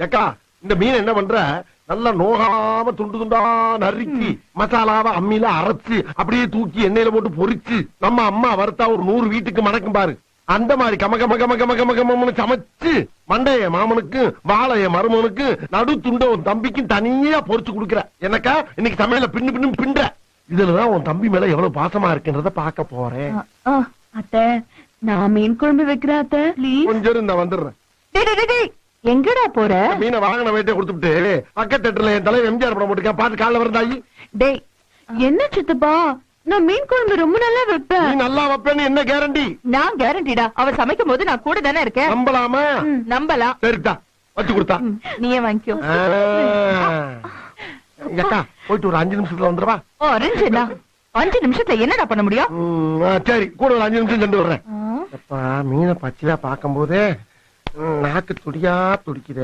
ஏக்கா இந்த மீன் என்ன பண்ற, நல்லா நோகாம துண்டு துண்டா நறுக்கி மசாலாவை அம்மியில அரைச்சு அப்படியே தூக்கி எண்ணெயில போட்டு பொரிச்சு நம்ம அம்மா வறுத்தா ஒரு 100 வீட்டுக்கு மணக்கும் பாரு. அந்த மாதிரி கம கம கம கம கம கம சமைச்சு மண்டைய மாமனுக்கு வாழைய மருமனுக்கு நடு துண்ட உன் தம்பிக்கும் தனியா பொரிச்சு குடுக்குற. எனக்கா இன்னைக்கு சமையல பின்னு பின்னு பின்ற. இதுலதான் உன் தம்பி மேல எவ்வளவு பாசமா இருக்குன்றத பாக்க போறேன். அத்தை நான் மீன் குழம்பு வைக்கிறேன் அத்தை. கொஞ்சம் இரு, நான் வந்துடுறேன். எங்கடா போற? மீனை வாங்கின வேட்டை கொடுத்துட்டு பக்கத்து தேட்டர்ல என் தலைவர் எம்ஜிஆர் படம் போட்டுக்க பாத்து காலைல வரந்தாயி. டேய் என்ன சித்தப்பா, நான் மீன் குழம்பு ரொம்ப நல்லா வைப்பேன். நீ நல்லா வைப்பேன்னு என்ன கேரண்டி? நான் கேரண்டிடா, அவ சமைக்கும் போது நான் கூட தானே இருக்கேன். நம்பலாமா? நம்பலாம். சரிதா வச்சு கொடுத்தா நீயே வாங்கிக்கோ. அக்கா போயிட்டு ஒரு 5 நிமிஷத்துல வந்துடுவா. 5 நிமிஷத்துல என்னடா பண்ண முடியும்? சரி கூட ஒரு 5 நிமிஷம் சென்று வர்றேன். மீனை பச்சையா பாக்கும் போதே நாக்கு துடியா துடிக்குது.